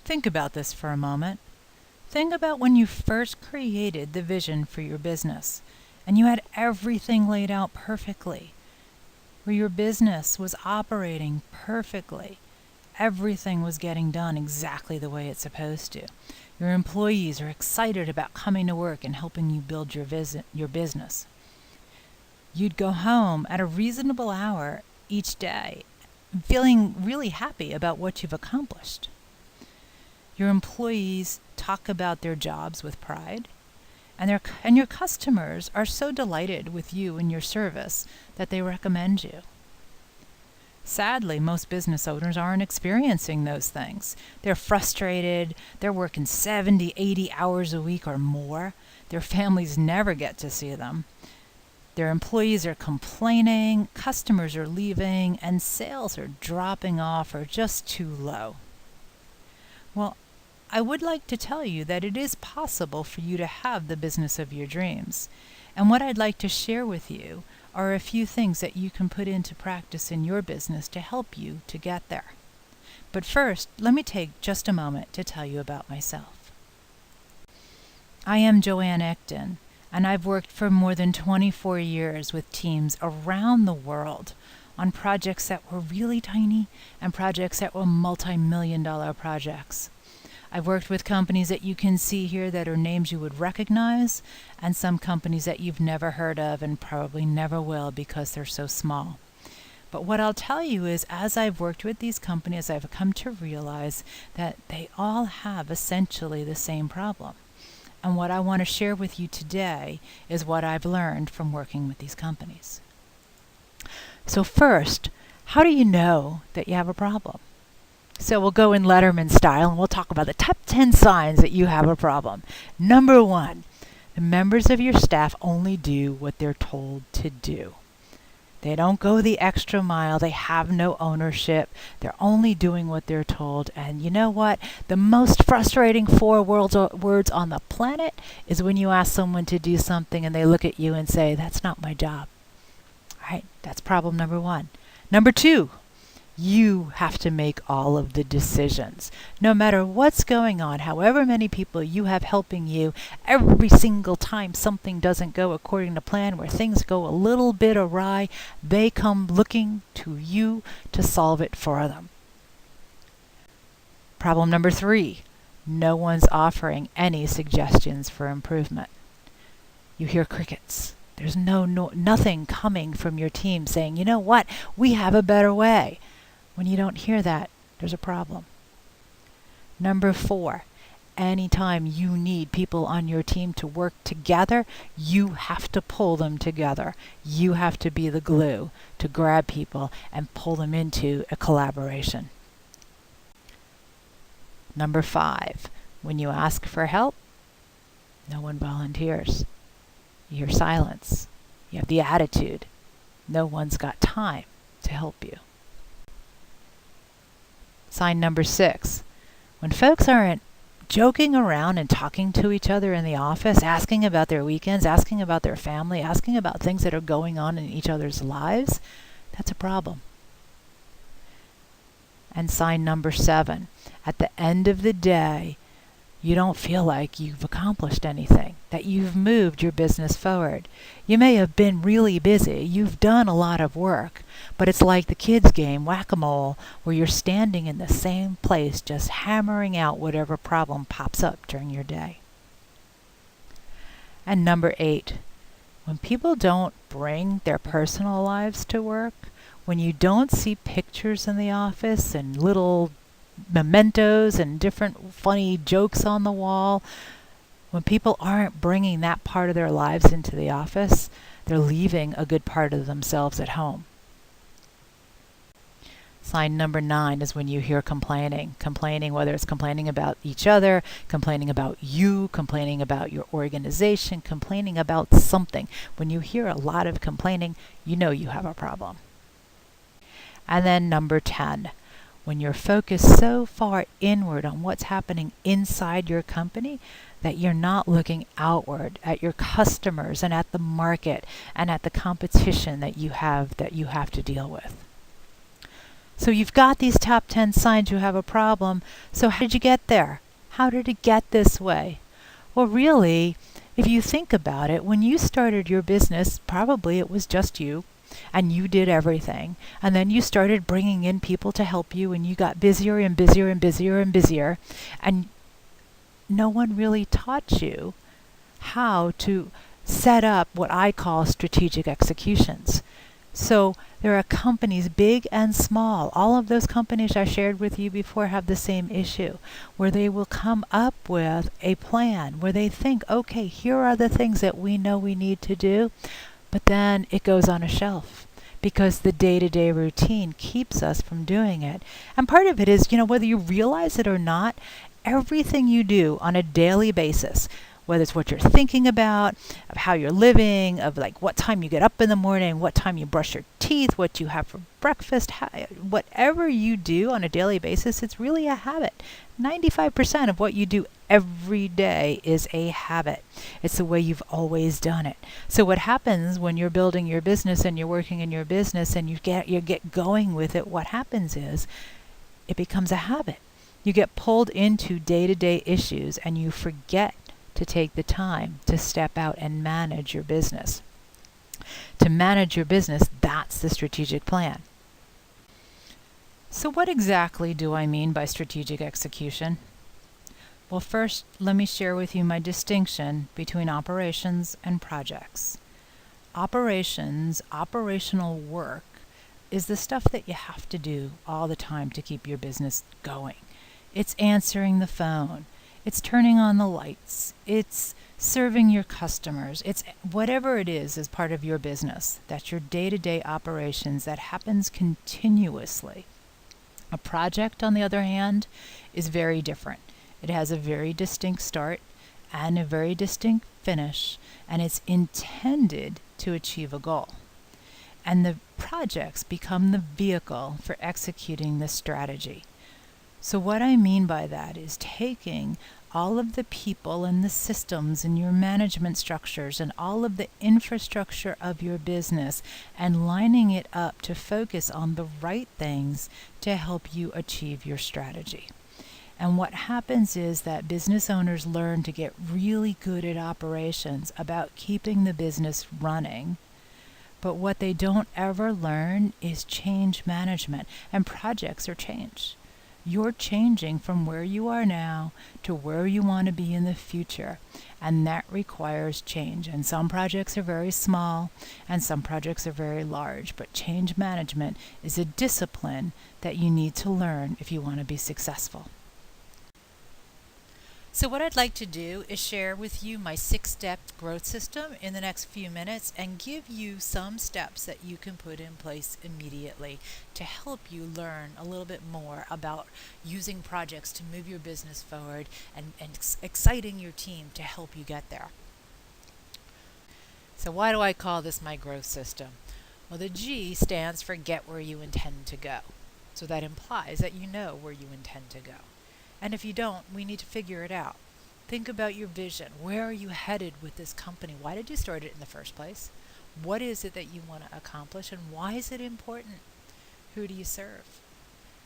Think about this for a moment. Think about when you first created the vision for your business and you had everything laid out perfectly, where your business was operating perfectly. Everything was getting done exactly the way it's supposed to. Your employees are excited about coming to work and helping you build your business. You'd go home at a reasonable hour each day, feeling really happy about what you've accomplished. Your employees talk about their jobs with pride, and your customers are so delighted with you and your service that they recommend you. Sadly, most business owners aren't experiencing those things. They're frustrated, they're working 70, 80 hours a week or more. Their families never get to see them. Their employees are complaining, customers are leaving, and sales are dropping off or just too low. Well, I would like to tell you that it is possible for you to have the business of your dreams. And what I'd like to share with you are a few things that you can put into practice in your business to help you to get there. But first, let me take just a moment to tell you about myself. I am Joanne Ecton, and I've worked for more than 24 years with teams around the world on projects that were really tiny and projects that were multi-million-dollar projects. I've worked with companies that you can see here that are names you would recognize, and some companies that you've never heard of and probably never will because they're so small. But what I'll tell you is, as I've worked with these companies, I've come to realize that they all have essentially the same problem. And what I want to share with you today is what I've learned from working with these companies. So first, how do you know that you have a problem? So we'll go in Letterman style and we'll talk about the top 10 signs that you have a problem. Number 1, the members of your staff only do what they're told to do. They don't go the extra mile. They have no ownership. They're only doing what they're told. And you know what? The most frustrating 4 words on the planet is when you ask someone to do something and they look at you and say, "That's not my job." All right, that's problem number 1. Number 2, you have to make all of the decisions. No matter what's going on, however many people you have helping you, every single time something doesn't go according to plan, where things go a little bit awry, they come looking to you to solve it for them. Problem number 3, no one's offering any suggestions for improvement. You hear crickets. There's nothing coming from your team saying, "You know what, we have a better way." When you don't hear that, there's a problem. Number 4, anytime you need people on your team to work together, you have to pull them together. You have to be the glue to grab people and pull them into a collaboration. Number 5, when you ask for help, no one volunteers. You hear silence. You have the attitude. No one's got time to help you. Sign number 6, when folks aren't joking around and talking to each other in the office, asking about their weekends, asking about their family, asking about things that are going on in each other's lives, that's a problem. And sign number 7, at the end of the day, you don't feel like you've accomplished anything, that you've moved your business forward. You may have been really busy, you've done a lot of work, but it's like the kids' game, whack-a-mole, where you're standing in the same place just hammering out whatever problem pops up during your day. And number 8, when people don't bring their personal lives to work, when you don't see pictures in the office and little mementos and different funny jokes on the wall, when people aren't bringing that part of their lives into the office, they're leaving a good part of themselves at home. Sign number 9 is when you hear complaining, whether it's complaining about each other, complaining about you, complaining about your organization, complaining about something. When you hear a lot of complaining, you know you have a problem. And then number 10, when you're focused so far inward on what's happening inside your company that you're not looking outward at your customers and at the market and at the competition that you have to deal with. So you've got these top 10 signs you have a problem. So how did you get there? How did it get this way? Well, really, if you think about it, when you started your business, probably it was just you and you did everything. And then you started bringing in people to help you and you got busier and busier and busier and busier. And no one really taught you how to set up what I call strategic executions. So there are companies big and small. All of those companies I shared with you before have the same issue, where they will come up with a plan where they think, okay, here are the things that we know we need to do, but then it goes on a shelf because the day-to-day routine keeps us from doing it. And part of it is, whether you realize it or not, everything you do on a daily basis, whether it's what you're thinking about, of how you're living, of like what time you get up in the morning, what time you brush your teeth, what you have for breakfast, whatever you do on a daily basis, it's really a habit. 95% of what you do every day is a habit. It's the way you've always done it. So what happens when you're building your business and you're working in your business and you get going with it, what happens is it becomes a habit. You get pulled into day-to-day issues and you forget to take the time to step out and manage your business. To manage your business, that's the strategic plan. So what exactly do I mean by strategic execution? Well, first, let me share with you my distinction between operations and projects. Operations, operational work, is the stuff that you have to do all the time to keep your business going. It's answering the phone. It's turning on the lights. It's serving your customers. It's whatever it is as part of your business. That's your day-to-day operations that happens continuously. A project, on the other hand, is very different. It has a very distinct start and a very distinct finish, and it's intended to achieve a goal. And the projects become the vehicle for executing the strategy. So what I mean by that is taking all of the people and the systems and your management structures and all of the infrastructure of your business and lining it up to focus on the right things to help you achieve your strategy. And what happens is that business owners learn to get really good at operations about keeping the business running. But what they don't ever learn is change management, and projects are change. You're changing from where you are now to where you want to be in the future, and that requires change. And some projects are very small and some projects are very large, but change management is a discipline that you need to learn if you want to be successful. So what I'd like to do is share with you my 6-step growth system in the next few minutes and give you some steps that you can put in place immediately to help you learn a little bit more about using projects to move your business forward and exciting your team to help you get there. So why do I call this my growth system? Well, the G stands for get where you intend to go. So that implies that you know where you intend to go. And if you don't, we need to figure it out. Think about your vision. Where are you headed with this company? Why did you start it in the first place? What is it that you want to accomplish, and why is it important? Who do you serve?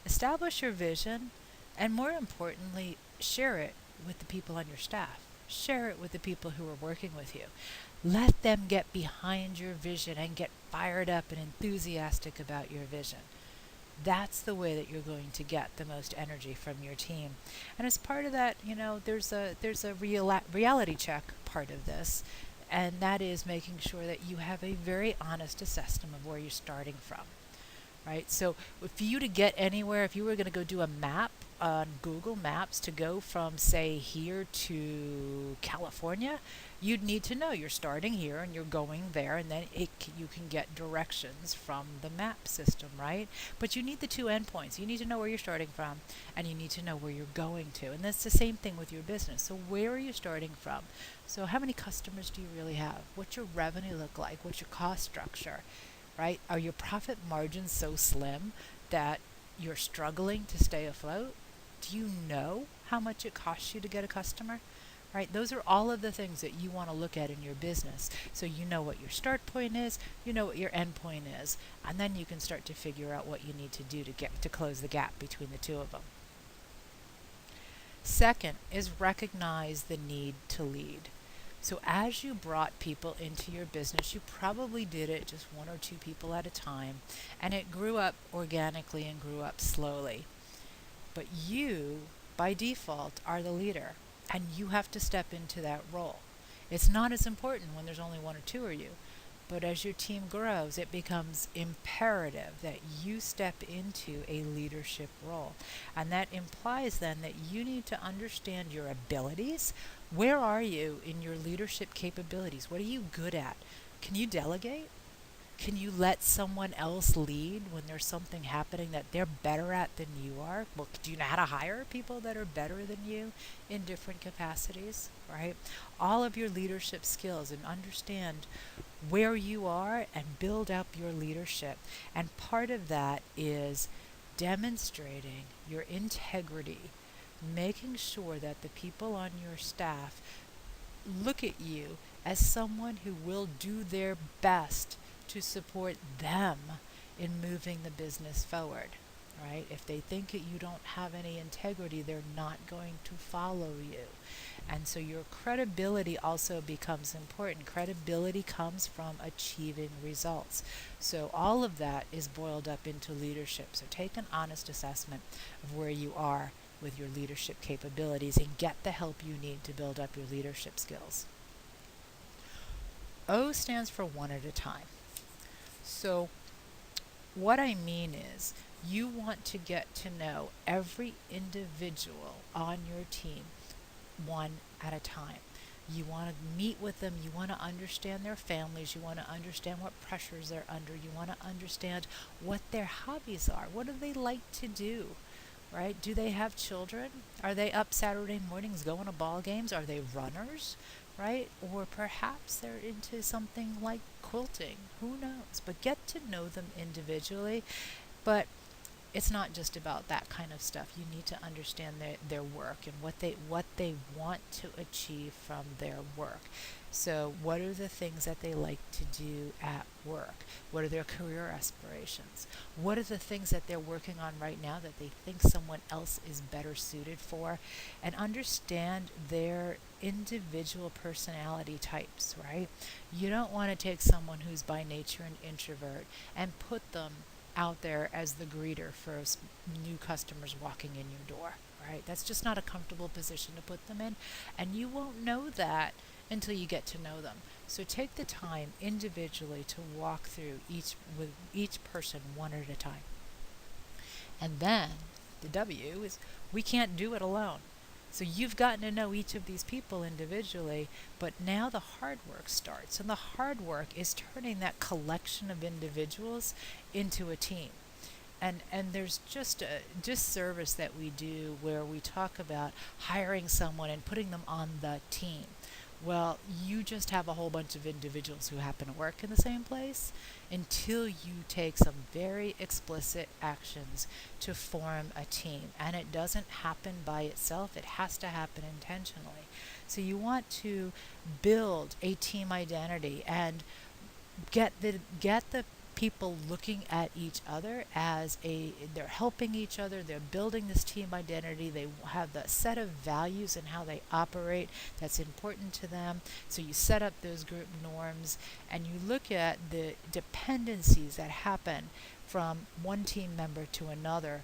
Establish your vision, and more importantly, share it with the people on your staff. Share it with the people who are working with you. Let them get behind your vision and get fired up and enthusiastic about your vision. That's the way that you're going to get the most energy from your team. And as part of that, there's a reality check part of this, and that is making sure that you have a very honest assessment of where you're starting from. Right? So for you to get anywhere, if you were going to go do a map on Google Maps to go from, say, here to California, you'd need to know you're starting here and you're going there, and then you can get directions from the map system, right? But you need the two endpoints. You need to know where you're starting from, and you need to know where you're going to. And that's the same thing with your business. So where are you starting from? So how many customers do you really have? What's your revenue look like? What's your cost structure? Right? Are your profit margins so slim that you're struggling to stay afloat? Do you know how much it costs you to get a customer? right? Those are all of the things that you want to look at in your business. So you know what your start point is, you know what your end point is, and then you can start to figure out what you need to do to get to close the gap between the two of them. Second is recognize the need to lead. So as you brought people into your business, you probably did it just one or two people at a time, and it grew up organically and grew up slowly. But you, by default, are the leader, and you have to step into that role. It's not as important when there's only one or two of you, but as your team grows, it becomes imperative that you step into a leadership role. And that implies then that you need to understand your abilities. Where are you in your leadership capabilities? What are you good at? Can you delegate? Can you let someone else lead when there's something happening that they're better at than you are? Well, do you know how to hire people that are better than you in different capacities, right? All of your leadership skills, and understand where you are and build up your leadership. And part of that is demonstrating your integrity, making sure that the people on your staff look at you as someone who will do their best to support them in moving the business forward, right? If they think that you don't have any integrity, they're not going to follow you. And so your credibility also becomes important. Credibility comes from achieving results. So all of that is boiled up into leadership. So take an honest assessment of where you are with your leadership capabilities and get the help you need to build up your leadership skills. O stands for one at a time. So what I mean is you want to get to know every individual on your team one at a time. You want to meet with them. You want to understand their families. You want to understand what pressures they're under. You want to understand what their hobbies are. What do they like to do? Right? Do they have children? Are they up Saturday mornings going to ball games? Are they runners? Right? Or perhaps they're into something like quilting. Who knows? But get to know them individually. But it's not just about that kind of stuff. You need to understand their work and what they want to achieve from their work. So what are the things that they like to do at work? What are their career aspirations? What are the things that they're working on right now that they think someone else is better suited for? And understand their individual personality types, right? You don't want to take someone who's by nature an introvert and put them out there as the greeter for new customers walking in your door, right? That's just not a comfortable position to put them in, and you won't know that until you get to know them. So take the time individually to walk through each person one at a time. And then the W is we can't do it alone. So you've gotten to know each of these people individually, but now the hard work starts. And the hard work is turning that collection of individuals into a team. And there's just a disservice that we do where we talk about hiring someone and putting them on the team. Well, you just have a whole bunch of individuals who happen to work in the same place until you take some very explicit actions to form a team. And it doesn't happen by itself, it has to happen intentionally. So you want to build a team identity and get the people looking at each other as they're helping each other, they're building this team identity, they have the set of values and how they operate that's important to them. So you set up those group norms and you look at the dependencies that happen from one team member to another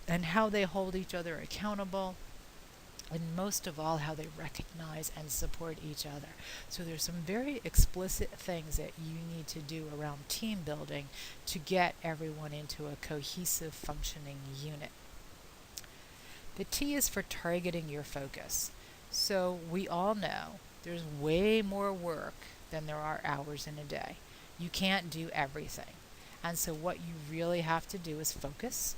and how they hold each other accountable, and most of all, how they recognize and support each other. So there's some very explicit things that you need to do around team building to get everyone into a cohesive, functioning unit. The T is for targeting your focus. So we all know there's way more work than there are hours in a day. You can't do everything. And so what you really have to do is focus,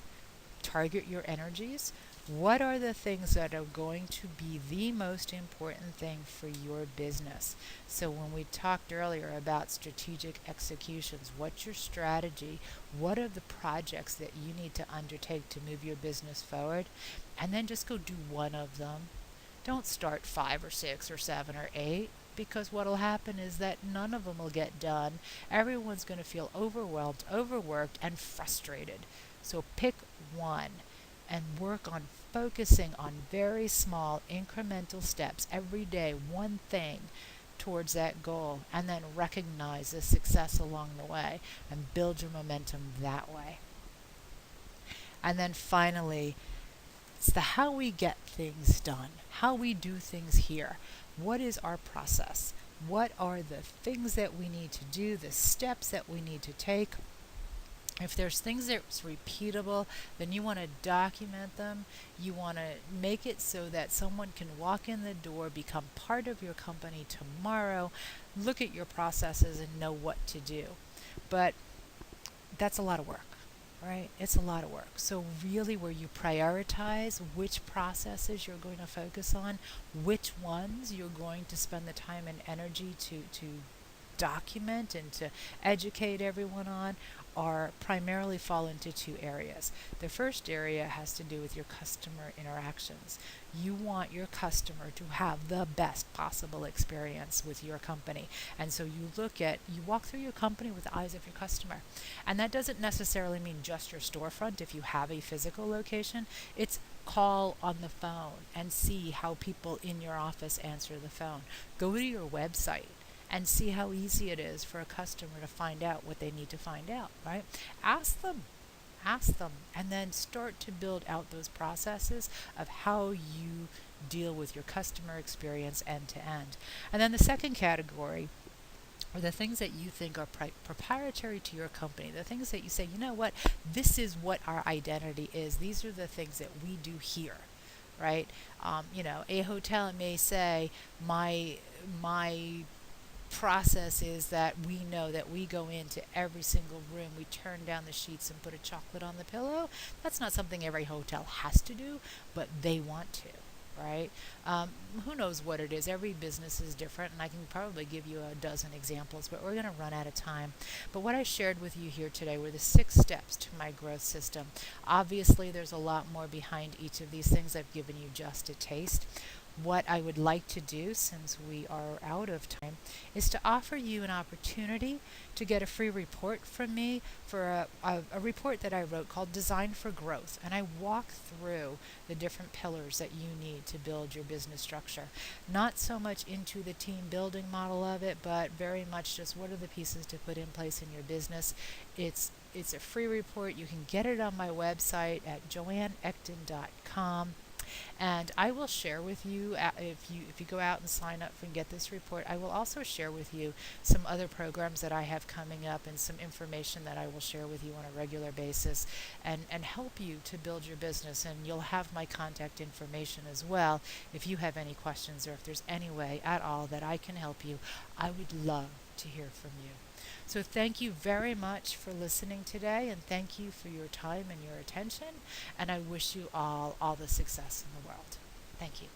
target your energies. What are the things that are going to be the most important thing for your business? So when we talked earlier about strategic executions, what's your strategy? What are the projects that you need to undertake to move your business forward? And then just go do one of them. Don't start 5 or 6 or 7 or 8, because what'll happen is that none of them will get done. Everyone's going to feel overwhelmed, overworked, and frustrated. So pick one and work on focusing on very small incremental steps every day, one thing towards that goal, and then recognize the success along the way and build your momentum that way. And then finally, it's the how we get things done, how we do things here. What is our process? What are the things that we need to do, the steps that we need to take? If there's things that's repeatable, then you want to document them. You want to make it so that someone can walk in the door, become part of your company tomorrow, look at your processes and know what to do. But that's a lot of work, right? It's a lot of work. So really, where you prioritize which processes you're going to focus on, which ones you're going to spend the time and energy to document and to educate everyone on, are primarily fall into two areas. The first area has to do with your customer interactions. You want your customer to have the best possible experience with your company. And so you walk through your company with the eyes of your customer. And that doesn't necessarily mean just your storefront if you have a physical location. It's call on the phone and see how people in your office answer the phone. Go to your website and see how easy it is for a customer to find out what they need to find out, right? Ask them, and then start to build out those processes of how you deal with your customer experience end to end. And then the second category are the things that you think are proprietary to your company, the things that you say, you know what, this is what our identity is. These are the things that we do here, right? A hotel may say, my process is that we know that we go into every single room, we turn down the sheets and put a chocolate on the pillow. That's not something every hotel has to do, but they want to, right? Who knows what it is? Every business is different, and I can probably give you a dozen examples, but we're going to run out of time. But what I shared with you here today were the 6 steps to my growth system. Obviously, there's a lot more behind each of these things. I've given you just a taste. What I would like to do, since we are out of time, is to offer you an opportunity to get a free report from me for a report that I wrote called Design for Growth. And I walk through the different pillars that you need to build your business structure. Not so much into the team building model of it, but very much just what are the pieces to put in place in your business. It's a free report. You can get it on my website at joanneecton.com. And I will share with you, if you go out and sign up and get this report, I will also share with you some other programs that I have coming up and some information that I will share with you on a regular basis and help you to build your business. And you'll have my contact information as well if you have any questions or if there's any way at all that I can help you. I would love to hear from you. So thank you very much for listening today, and thank you for your time and your attention, and I wish you all the success in the world. Thank you.